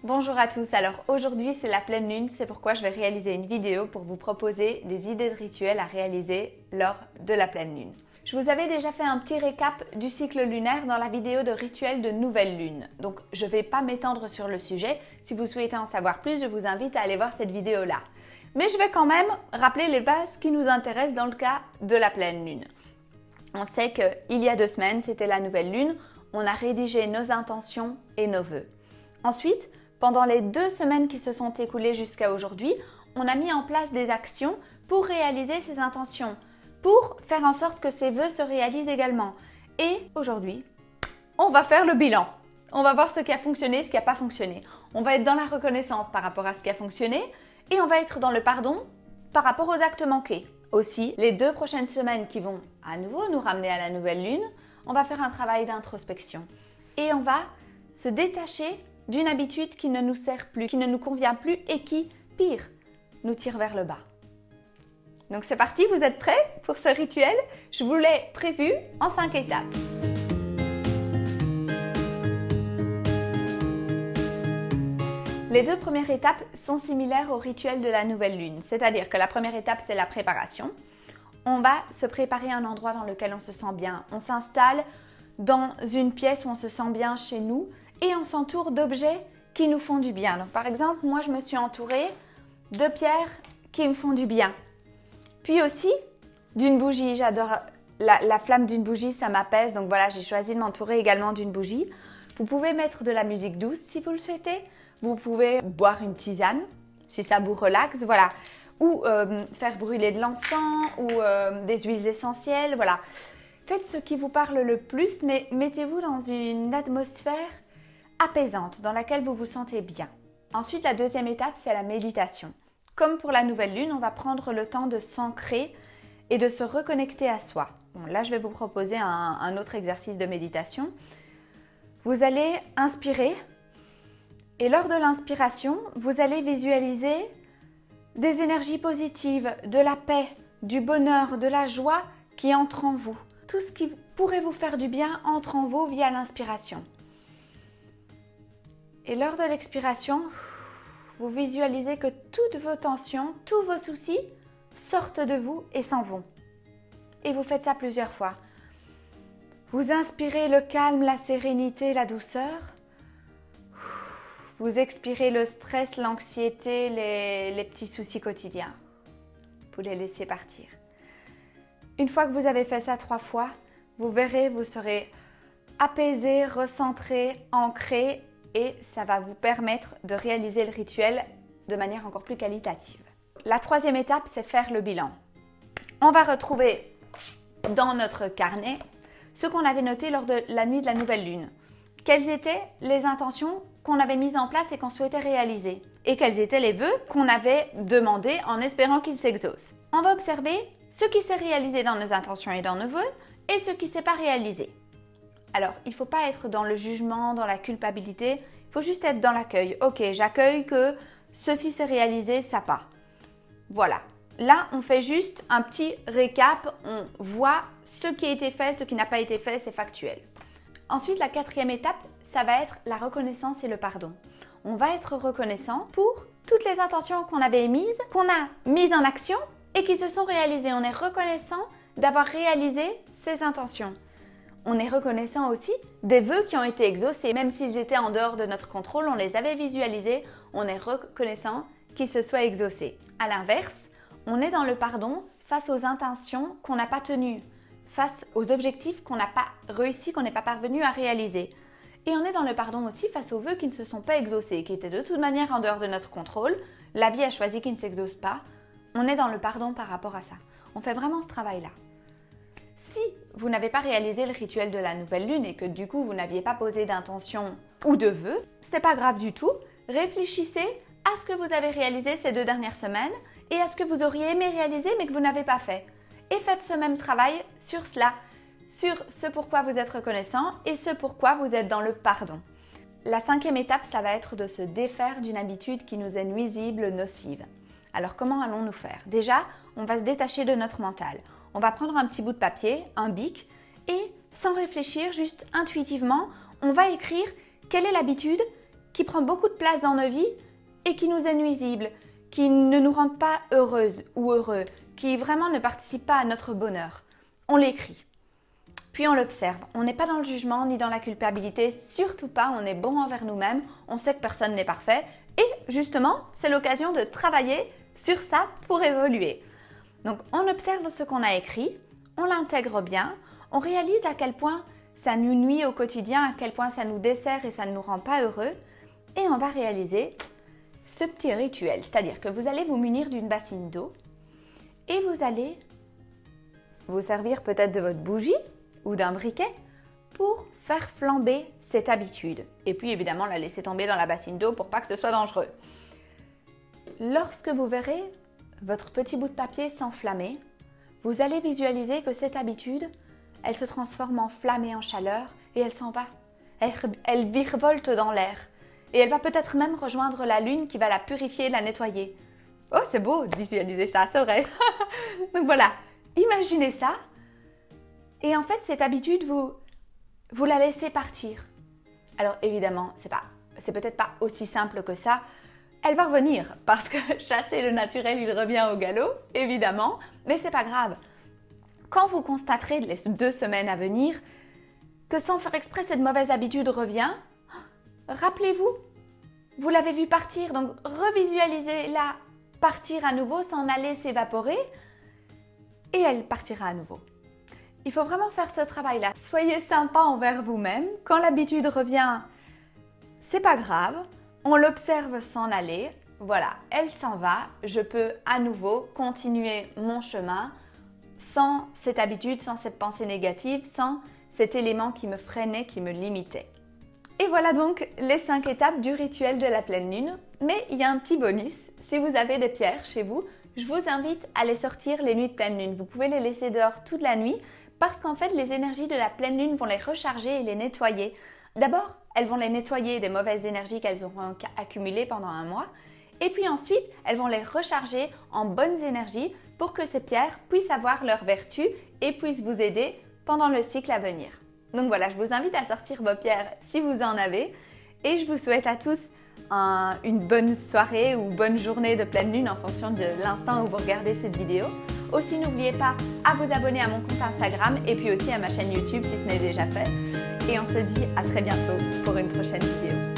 Bonjour à tous, alors aujourd'hui c'est la pleine lune, c'est pourquoi je vais réaliser une vidéo pour vous proposer des idées de rituels à réaliser lors de la pleine lune. Je vous avais déjà fait un petit récap du cycle lunaire dans la vidéo de rituel de nouvelle lune, donc je ne vais pas m'étendre sur le sujet. Si vous souhaitez en savoir plus, je vous invite à aller voir cette vidéo-là. Mais je vais quand même rappeler les bases qui nous intéressent dans le cas de la pleine lune. On sait qu'il y a 2 semaines, c'était la nouvelle lune, on a rédigé nos intentions et nos vœux. Ensuite, pendant les 2 semaines qui se sont écoulées jusqu'à aujourd'hui, on a mis en place des actions pour réaliser ces intentions, pour faire en sorte que ces vœux se réalisent également. Et aujourd'hui, on va faire le bilan. On va voir ce qui a fonctionné, ce qui n'a pas fonctionné. On va être dans la reconnaissance par rapport à ce qui a fonctionné et on va être dans le pardon par rapport aux actes manqués. Aussi, les 2 prochaines semaines qui vont à nouveau nous ramener à la nouvelle lune, on va faire un travail d'introspection et on va se détacher d'une habitude qui ne nous sert plus, qui ne nous convient plus et qui, pire, nous tire vers le bas. Donc c'est parti, vous êtes prêts pour ce rituel? Je vous l'ai prévu en 5 étapes. Les 2 premières étapes sont similaires au rituel de la nouvelle lune, c'est-à-dire que la première étape, c'est la préparation. On va se préparer un endroit dans lequel on se sent bien. On s'installe dans une pièce où on se sent bien chez nous et on s'entoure d'objets qui nous font du bien. Donc, par exemple, moi, je me suis entourée de pierres qui me font du bien. Puis aussi, d'une bougie. J'adore la flamme d'une bougie, ça m'apaise. Donc voilà, j'ai choisi de m'entourer également d'une bougie. Vous pouvez mettre de la musique douce si vous le souhaitez. Vous pouvez boire une tisane si ça vous relaxe, voilà. Ou faire brûler de l'encens ou des huiles essentielles, voilà. Faites ce qui vous parle le plus, mais mettez-vous dans une atmosphère apaisante, dans laquelle vous vous sentez bien. Ensuite, la deuxième étape, c'est la méditation. Comme pour la nouvelle lune, on va prendre le temps de s'ancrer et de se reconnecter à soi. Bon, là, je vais vous proposer un autre exercice de méditation. Vous allez inspirer et lors de l'inspiration, vous allez visualiser des énergies positives, de la paix, du bonheur, de la joie qui entrent en vous. Tout ce qui pourrait vous faire du bien entre en vous via l'inspiration. Et lors de l'expiration, vous visualisez que toutes vos tensions, tous vos soucis sortent de vous et s'en vont. Et vous faites ça plusieurs fois. Vous inspirez le calme, la sérénité, la douceur. Vous expirez le stress, l'anxiété, les petits soucis quotidiens. Vous les laissez partir. Une fois que vous avez fait ça 3 fois, vous verrez, vous serez apaisé, recentré, ancré et ça va vous permettre de réaliser le rituel de manière encore plus qualitative. La 3e étape, c'est faire le bilan. On va retrouver dans notre carnet ce qu'on avait noté lors de la nuit de la nouvelle lune. Quelles étaient les intentions qu'on avait mises en place et qu'on souhaitait réaliser? Et quels étaient les vœux qu'on avait demandés en espérant qu'ils s'exaucent? On va observer ce qui s'est réalisé dans nos intentions et dans nos vœux et ce qui ne s'est pas réalisé. Alors, il ne faut pas être dans le jugement, dans la culpabilité, il faut juste être dans l'accueil. Ok, j'accueille que ceci s'est réalisé, ça pas. Voilà. Là, on fait juste un petit récap, on voit ce qui a été fait, ce qui n'a pas été fait, c'est factuel. Ensuite, la 4e étape, ça va être la reconnaissance et le pardon. On va être reconnaissant pour toutes les intentions qu'on avait émises, qu'on a mises en action et qui se sont réalisées. On est reconnaissant d'avoir réalisé ces intentions. On est reconnaissant aussi des vœux qui ont été exaucés. Même s'ils étaient en dehors de notre contrôle, on les avait visualisés, on est reconnaissant qu'ils se soient exaucés. À l'inverse, on est dans le pardon face aux intentions qu'on n'a pas tenues, face aux objectifs qu'on n'a pas réussi, qu'on n'est pas parvenu à réaliser. Et on est dans le pardon aussi face aux vœux qui ne se sont pas exaucés, qui étaient de toute manière en dehors de notre contrôle. La vie a choisi qu'ils ne s'exaucent pas. On est dans le pardon par rapport à ça. On fait vraiment ce travail-là. Si vous n'avez pas réalisé le rituel de la nouvelle lune et que du coup vous n'aviez pas posé d'intention ou de vœux, c'est pas grave du tout. Réfléchissez à ce que vous avez réalisé ces 2 dernières semaines et à ce que vous auriez aimé réaliser mais que vous n'avez pas fait. Et faites ce même travail sur cela, sur ce pourquoi vous êtes reconnaissant et ce pourquoi vous êtes dans le pardon. La 5e étape, ça va être de se défaire d'une habitude qui nous est nuisible, nocive. Alors comment allons-nous faire? Déjà, on va se détacher de notre mental. On va prendre un petit bout de papier, un bic, et sans réfléchir, juste intuitivement, on va écrire quelle est l'habitude qui prend beaucoup de place dans nos vies et qui nous est nuisible, qui ne nous rend pas heureuses ou heureux, qui vraiment ne participe pas à notre bonheur. On l'écrit. Puis on l'observe. On n'est pas dans le jugement ni dans la culpabilité, surtout pas, on est bon envers nous-mêmes, on sait que personne n'est parfait et justement, c'est l'occasion de travailler sur ça pour évoluer. Donc on observe ce qu'on a écrit, on l'intègre bien, on réalise à quel point ça nous nuit au quotidien, à quel point ça nous dessert et ça ne nous rend pas heureux et on va réaliser ce petit rituel, c'est-à-dire que vous allez vous munir d'une bassine d'eau et vous allez vous servir peut-être de votre bougie ou d'un briquet pour faire flamber cette habitude. Et puis évidemment la laisser tomber dans la bassine d'eau pour pas que ce soit dangereux. Lorsque vous verrez votre petit bout de papier s'enflammer, vous allez visualiser que cette habitude, elle se transforme en flamme et en chaleur et elle s'en va. Elle virevolte dans l'air. Et elle va peut-être même rejoindre la lune qui va la purifier et la nettoyer. Oh, c'est beau de visualiser ça, c'est vrai. Donc voilà, imaginez ça. Et en fait, cette habitude, vous la laissez partir. Alors évidemment, c'est peut-être pas aussi simple que ça. Elle va revenir parce que chasser le naturel, il revient au galop, évidemment. Mais c'est pas grave. Quand vous constaterez les 2 semaines à venir que sans faire exprès, cette mauvaise habitude revient, rappelez-vous, vous l'avez vue partir, donc revisualisez-la partir à nouveau, s'en aller, s'évaporer et elle partira à nouveau. Il faut vraiment faire ce travail-là. Soyez sympa envers vous-même. Quand l'habitude revient, c'est pas grave. On l'observe s'en aller. Voilà, elle s'en va. Je peux à nouveau continuer mon chemin sans cette habitude, sans cette pensée négative, sans cet élément qui me freinait, qui me limitait. Et voilà donc les 5 étapes du rituel de la pleine lune. Mais il y a un petit bonus. Si vous avez des pierres chez vous, je vous invite à les sortir les nuits de pleine lune. Vous pouvez les laisser dehors toute la nuit parce qu'en fait, les énergies de la pleine lune vont les recharger et les nettoyer. D'abord, elles vont les nettoyer des mauvaises énergies qu'elles auront accumulées pendant un mois. Et puis ensuite, elles vont les recharger en bonnes énergies pour que ces pierres puissent avoir leur vertu et puissent vous aider pendant le cycle à venir. Donc voilà, je vous invite à sortir vos pierres si vous en avez. Et je vous souhaite à tous une bonne soirée ou bonne journée de pleine lune en fonction de l'instant où vous regardez cette vidéo. Aussi, n'oubliez pas à vous abonner à mon compte Instagram et puis aussi à ma chaîne YouTube si ce n'est déjà fait. Et on se dit à très bientôt pour une prochaine vidéo.